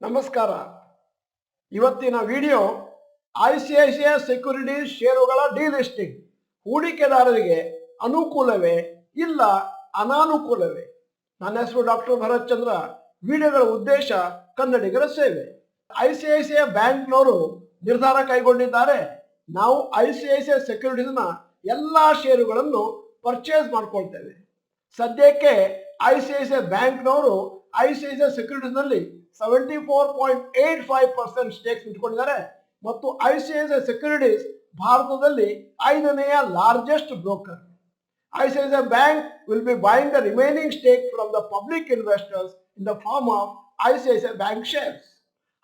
ನಮಸ್ಕಾರ. ಇವತ್ತಿನ video ICICI securities ಷೇರುಗಳ ಡಿಲಿಸ್ಟಿಂಗ್ ಹೂಡಿಕೆದಾರರಿಗೆ ಅನುಕೂಲವೇ ಇಲ್ಲ ಅನಾನುಕೂಲವೇ? ನನ್ನ ಹೆಸರು ಡಾಕ್ಟರ್ ಭರತ್ ಚಂದ್ರ. ವಿಡಿಯೋಗಳ ಉದ್ದೇಶ ಕನ್ನಡಿಗರ ಸೇವೆ. ಐಸಿಐಸಿಐ ಬ್ಯಾಂಕ್ನವರು ನಿರ್ಧಾರ ಕೈಗೊಂಡಿದ್ದಾರೆ. ನಾವು ಐಸಿಐಸಿಐ ಸೆಕ್ಯೂರಿಟೀಸ್ನ ಎಲ್ಲ ಷೇರುಗಳನ್ನು ಪರ್ಚೇಸ್ ಮಾಡ್ಕೊಳ್ತೇವೆ. ಸದ್ಯಕ್ಕೆ ಐಸಿಐಸಿಐ ಬ್ಯಾಂಕ್ನವರು ಐಸಿಐಸಿಐ ಸೆಕ್ಯೂರಿಟೀಸ್ನಲ್ಲಿ 74.85% ಸ್ಟೇಕ್ಸ್ ಇಟ್ಕೊಂಡಿದ್ದಾರೆ ಮತ್ತು ಐಸಿಐಸಿಐ ಸೆಕ್ಯೂರಿಟೀಸ್ ಭಾರತದಲ್ಲಿ 5ನೇ largest broker. ICICI bank will be buying the remaining stake from the public investors in the form of ICICI bank shares.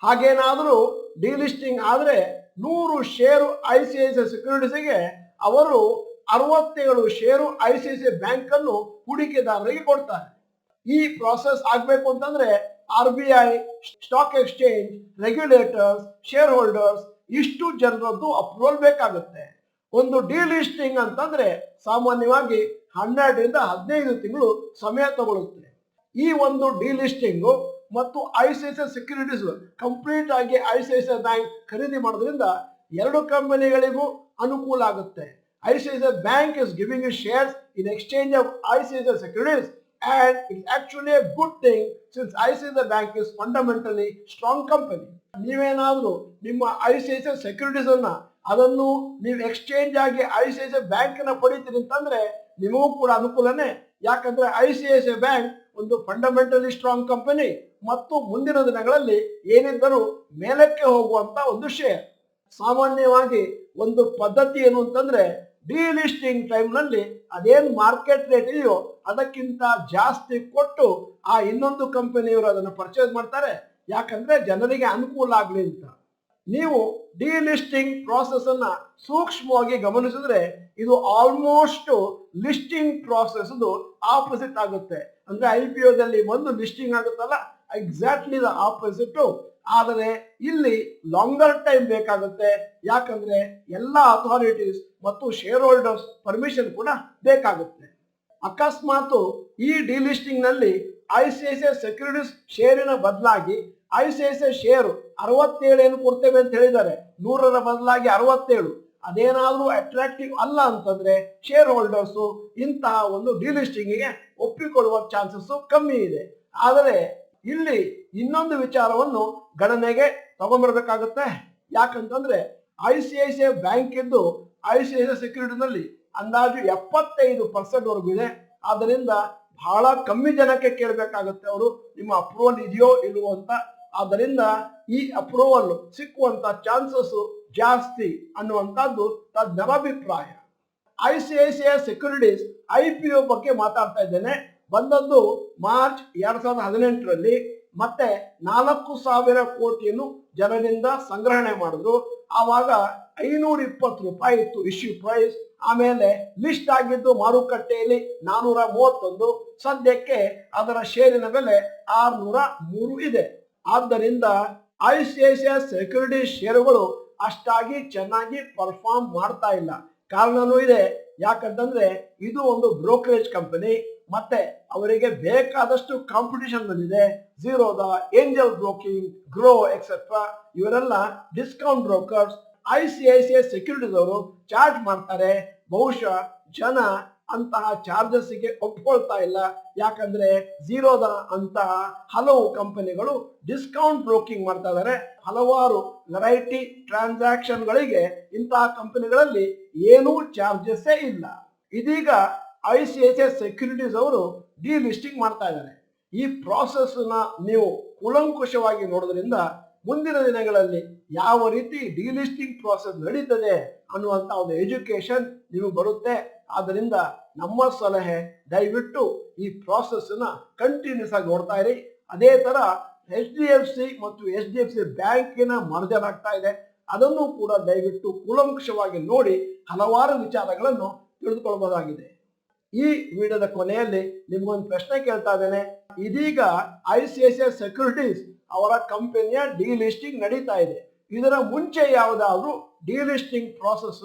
ಹಾಗೇನಾದರೂ ಡಿಲಿಸ್ಟಿಂಗ್ ಆದರೆ 100 ಷೇರು ಐಸಿಐಸಿಐ ಸೆಕ್ಯೂರಿಟೀಸ್ಗೆ ಅವರು 67 ಷೇರು ಐಸಿಐಸಿಐ ಬ್ಯಾಂಕ್ ಅನ್ನು ಹೂಡಿಕೆದಾರರಿಗೆ ಕೊಡ್ತಾರೆ. ಈ ಪ್ರಾಸೆಸ್ ಆಗಬೇಕು ಅಂತಂದ್ರೆ RBI, stock exchange, regulators, share holders ಇಷ್ಟು ಜನರದ್ದು ಅಪ್ರೂವಲ್ ಬೇಕಾಗುತ್ತೆ. ಒಂದು ಡಿಲಿಸ್ಟಿಂಗ್ ಅಂತಂದ್ರೆ ಸಾಮಾನ್ಯವಾಗಿ 12 ರಿಂದ 15 ತಿಂಗಳು ಸಮಯ ತಗೊಳ್ಳುತ್ತೆ. ಈ ಒಂದು ಡಿಲಿಸ್ಟಿಂಗು ಮತ್ತು ಐಸಿಐಸಿಐ ಸೆಕ್ಯೂರಿಟೀಸ್ ಕಂಪ್ಲೀಟ್ ಆಗಿ ಐಸಿಐಸಿಐ ಬ್ಯಾಂಕ್ ಖರೀದಿ ಮಾಡೋದ್ರಿಂದ ಎರಡು ಕಂಪನಿಗಳಿಗೂ ಅನುಕೂಲ ಆಗುತ್ತೆ. ICICI bank is giving you shares in exchange of ICICI securities. And it's actually a good thing since ICICI Bank is fundamentally strong company. ನೀವೇನಾದರೂ ನಿಮ್ಮ ಐಸಿಐಸಿಐ ಸೆಕ್ಯೂರಿಟೀಸ್ ಅದನ್ನು ನೀವು ಎಕ್ಸ್ಚೇಂಜ್ ಆಗಿ ಐಸಿಐಸಿಐ ಬ್ಯಾಂಕ್ ನ ಪಡಿತೀರಿ ಅಂತಂದ್ರೆ ನಿಮಗೂ ಕೂಡ ಅನುಕೂಲನೇ. ಯಾಕಂದ್ರೆ ಐಸಿಐಸಿಐ ಬ್ಯಾಂಕ್ ಒಂದು ಫಂಡಮೆಂಟಲಿ ಸ್ಟ್ರಾಂಗ್ ಕಂಪನಿ ಮತ್ತು ಮುಂದಿನ ದಿನಗಳಲ್ಲಿ ಏನಿದ್ದರೂ ಮೇಲಕ್ಕೆ ಹೋಗುವಂತ ಒಂದು ಶೇರ್. ಸಾಮಾನ್ಯವಾಗಿ ಒಂದು ಪದ್ಧತಿ ಏನು ಅಂತಂದ್ರೆ ಡಿಲಿಸ್ಟಿಂಗ್ ಟೈಮ್ ನಲ್ಲಿ ಅದೇನು ಮಾರ್ಕೆಟ್ ರೇಟ್ ಇದೆಯೋ ಅದಕ್ಕಿಂತ ಜಾಸ್ತಿ ಕೊಟ್ಟು ಆ ಇನ್ನೊಂದು ಕಂಪನಿಯವರು ಅದನ್ನು ಪರ್ಚೇಸ್ ಮಾಡ್ತಾರೆ. ಯಾಕಂದ್ರೆ ಜನರಿಗೆ ಅನುಕೂಲ ಆಗ್ಲಿ ಅಂತ. ನೀವು ಡಿಲಿಸ್ಟಿಂಗ್ ಪ್ರಾಸೆಸ್ ಅನ್ನ ಸೂಕ್ಷ್ಮವಾಗಿ ಗಮನಿಸಿದ್ರೆ ಇದು ಆಲ್ಮೋಸ್ಟ್ ಲಿಸ್ಟಿಂಗ್ ಪ್ರಾಸೆಸ್ ಆಪೋಸಿಟ್ ಆಗುತ್ತೆ. ಅಂದ್ರೆ IPO ದಲ್ಲಿ ಒಂದು ಲಿಸ್ಟಿಂಗ್ ಆಗುತ್ತಲ್ಲ, ಎಕ್ಸಾಕ್ಟ್ಲಿ ದ ಆಪೋಸಿಟ್. ಆದರೆ ಇಲ್ಲಿ ಲಾಂಗರ್ ಟೈಮ್ ಬೇಕಾಗುತ್ತೆ. ಯಾಕಂದ್ರೆ ಎಲ್ಲ ಅಥಾರಿಟೀಸ್ ಮತ್ತು ಶೇರ್ ಹೋಲ್ಡರ್ಸ್ ಪರ್ಮಿಷನ್ ಕೂಡ ಬೇಕಾಗುತ್ತೆ. ಅಕಸ್ಮಾತ್ ಈ ಡಿಲಿಸ್ಟಿಂಗ್ ನಲ್ಲಿ ಐಸಿಐಸಿಐ ಸೆಕ್ಯೂರಿಟೀಸ್ ಶೇರಿನ ಬದಲಾಗಿ ಐಸಿಐಸಿಐ ಶೇರು 67 ಏನು ಕೊಡ್ತೇವೆ ಅಂತ ಹೇಳಿದ್ದಾರೆ, 100ರ ಬದಲಾಗಿ 67 ಅದೇನಾದ್ರೂ ಅಟ್ರಾಕ್ಟಿವ್ ಅಲ್ಲ ಅಂತಂದ್ರೆ ಶೇರ್ ಹೋಲ್ಡರ್ಸ್ ಇಂತಹ ಒಂದು ಡಿಲಿಸ್ಟಿಂಗಿಗೆ ಒಪ್ಪಿಕೊಳ್ಳುವ ಚಾನ್ಸಸ್ ಕಮ್ಮಿ ಇದೆ. ಆದರೆ ಇಲ್ಲಿ ಇನ್ನೊಂದು ವಿಚಾರವನ್ನು ಗಣನೆಗೆ ತಗೊಂಡ್ಬರ್ಬೇಕಾಗುತ್ತೆ. ಯಾಕಂತಂದ್ರೆ ಐಸಿಐಸಿಐ ಬ್ಯಾಂಕ್ ಇದ್ದು ಐಸಿಐಸಿಐ ಸೆಕ್ಯೂರಿಟೀಸ್ ನಲ್ಲಿ ಅಂದಾಜು 75% ವರೆಗೂ ಇದೆ. ಆದ್ದರಿಂದ ಬಹಳ ಕಮ್ಮಿ ಜನಕ್ಕೆ ಕೇಳಬೇಕಾಗುತ್ತೆ ಅವರು ನಿಮ್ಮ ಅಪ್ರೂವಲ್ ಇದೆಯೋ ಇಲ್ವೋ ಅಂತ. ಆದ್ದರಿಂದ ಈ ಅಪ್ರೂವಲ್ ಸಿಕ್ಕುವಂತ ಚಾನ್ಸಸ್ ಜಾಸ್ತಿ ಅನ್ನುವಂಥದ್ದು ತಜ್ಞರ ಅಭಿಪ್ರಾಯ. ಐಸಿಐಸಿಐ ಸೆಕ್ಯೂರಿಟೀಸ್ IPO ಬಗ್ಗೆ ಮಾತಾಡ್ತಾ ಇದ್ದೇನೆ. ಬಂದದ್ದು ಮಾರ್ಚ್ 2018ರಲ್ಲಿ. ಮತ್ತೆ 4,000 ಕೋಟಿಯನ್ನು ಜನರಿಂದ ಸಂಗ್ರಹಣೆ ಮಾಡಿದ್ರು. ಆವಾಗ 520 ರೂಪಾಯಿ ಇತ್ತು ಇಶ್ಯೂ ಪ್ರೈಸ್. ಆಮೇಲೆ ಲಿಸ್ಟ್ ಆಗಿದ್ದು ಮಾರುಕಟ್ಟೆಯಲ್ಲಿ 431. ಸದ್ಯಕ್ಕೆ ಅದರ ಷೇರಿನ ಬೆಲೆ 603 ಇದೆ. ಆದ್ದರಿಂದ ಐಸಿಐಸಿಐ ಸೆಕ್ಯೂರಿಟೀಸ್ ಷೇರುಗಳು ಅಷ್ಟಾಗಿ ಚೆನ್ನಾಗಿ ಪರ್ಫಾರ್ಮ್ ಮಾಡ್ತಾ ಇಲ್ಲ. ಕಾರಣನೂ ಇದೆ. ಯಾಕಂತಂದ್ರೆ ಇದು ಒಂದು ಬ್ರೋಕರೇಜ್ ಕಂಪನಿ ಮತ್ತೆ ಅವರಿಗೆ ಬೇಕಾದಷ್ಟು ಕಾಂಪಿಟಿಷನ್ ಬಂದಿದೆ. ಝೀರೋದ, ಏಂಜಲ್ ಬ್ರೋಕಿಂಗ್, ಗ್ರೋ ಎಕ್ಸೆಟ್ರಾ ಇವರೆಲ್ಲ ಡಿಸ್ಕೌಂಟ್ ಬ್ರೋಕರ್ಸ್. ಐಸಿಐಸಿಐ ಸೆಕ್ಯೂರಿಟೀಸ್ ಅವರು ಚಾರ್ಜ್ ಮಾಡ್ತಾರೆ. ಬಹುಶಃ ಜನ ಅಂತಹ ಚಾರ್ಜಸ್ಗೆ ಒಪ್ಕೊಳ್ತಾ ಇಲ್ಲ. ಯಾಕಂದ್ರೆ ಝೀರೋದ ಅಂತಹ ಹಲವು ಕಂಪನಿಗಳು ಡಿಸ್ಕೌಂಟ್ ಬ್ರೋಕಿಂಗ್ ಮಾಡ್ತಾ ಇದ್ದಾರೆ. ಹಲವಾರು ವೆರೈಟಿ ಟ್ರಾನ್ಸಾಕ್ಷನ್ ಗಳಿಗೆ ಇಂತಹ ಕಂಪನಿಗಳಲ್ಲಿ ಏನೂ ಚಾರ್ಜಸ್ಸೇ ಇಲ್ಲ. ಇದೀಗ ಐಸಿಐಸಿಐ ಸೆಕ್ಯೂರಿಟೀಸ್ ಅವರು ಡಿಲಿಸ್ಟಿಂಗ್ ಮಾಡ್ತಾ ಇದ್ದಾರೆ. ಈ ಪ್ರಾಸೆಸ್ ನೀವು ಕೂಲಂಕುಷವಾಗಿ ನೋಡೋದ್ರಿಂದ ಮುಂದಿನ ದಿನಗಳಲ್ಲಿ ಯಾವ ರೀತಿ ಡಿಲಿಸ್ಟಿಂಗ್ ಪ್ರಾಸೆಸ್ ನಡೀತದೆ ಅನ್ನುವಂತ ಒಂದು ಎಜುಕೇಶನ್ ನಿಮಗೆ ಬರುತ್ತೆ. ಆದ್ದರಿಂದ ನಮ್ಮ ಸಲಹೆ, ದಯವಿಟ್ಟು ಈ ಪ್ರಾಸೆಸ್ ಕಂಟಿನ್ಯೂಸ್ ಆಗಿ ನೋಡ್ತಾ ಇರಿ. ಅದೇ ತರ HDFC ಮತ್ತು HDFC ಬ್ಯಾಂಕಿನ ಮರ್ಜರ್ ಆಗ್ತಾ ಇದೆ. ಅದನ್ನು ಕೂಡ ದಯವಿಟ್ಟು ಕೂಲಂಕುಷವಾಗಿ ನೋಡಿ ಹಲವಾರು ವಿಚಾರಗಳನ್ನು ತಿಳಿದುಕೊಳ್ಳಬಹುದಾಗಿದೆ. ಈ ವಿಡಿಯೋದ ಕೊನೆಯಲ್ಲಿ ನಿಮ್ಗೊಂದು ಪ್ರಶ್ನೆ ಕೇಳ್ತಾ ಇದ್ದೇನೆ. ಇದೀಗ ಐಸಿಐಸಿಐ ಸೆಕ್ಯೂರಿಟೀಸ್ ಅವರ ಕಂಪನಿಯ ಡಿಲಿಸ್ಟಿಂಗ್ ನಡೀತಾ ಇದೆ. ಇದರ ಮುಂಚೆ ಯಾವುದಾದ್ರೂ ಡಿಲಿಸ್ಟಿಂಗ್ ಪ್ರಾಸೆಸ್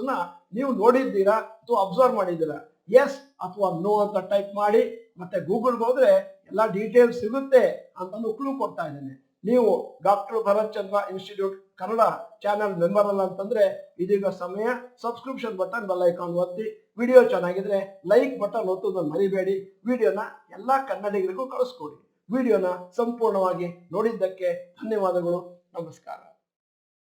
ನೀವು ನೋಡಿದ್ದೀರಾ ಅಥವಾ ಅಬ್ಸರ್ವ್ ಮಾಡಿದ್ದೀರಾ? ಎಸ್ ಅಥವಾ ನೋ ಅಂತ ಟೈಪ್ ಮಾಡಿ. ಮತ್ತೆ ಗೂಗಲ್ಗೆ ಹೋದ್ರೆ ಎಲ್ಲ ಡೀಟೇಲ್ಸ್ ಸಿಗುತ್ತೆ ಅಂತ ಕ್ಲೂ ಕೊಡ್ತಾ ಇದ್ದೇನೆ. ನೀವು ಡಾಕ್ಟರ್ ಭರತ್ ಚಂದ್ರ ಇನ್ಸ್ಟಿಟ್ಯೂಟ್ ಕನ್ನಡ ಚಾನೆಲ್ ಮೆಂಬರ್ ಅಲ್ಲ ಅಂತಂದ್ರೆ ಇದೀಗ ಸಮಯ. ಸಬ್ಸ್ಕ್ರಿಪ್ಷನ್ ಬಟನ್, ಬೆಲ್ ಐಕಾನ್ ಒತ್ತಿ. ವಿಡಿಯೋ ಚೆನ್ನಾಗಿದ್ರೆ ಲೈಕ್ ಬಟನ್ ಒತ್ತೋದನ್ನು ಮರಿಬೇಡಿ. ವಿಡಿಯೋನ ಎಲ್ಲಾ ಕನ್ನಡಿಗರಿಗೂ ಕಳಿಸ್ಕೊಡಿ. ವಿಡಿಯೋನ ಸಂಪೂರ್ಣವಾಗಿ ನೋಡಿದ್ದಕ್ಕೆ ಧನ್ಯವಾದಗಳು. ನಮಸ್ಕಾರ.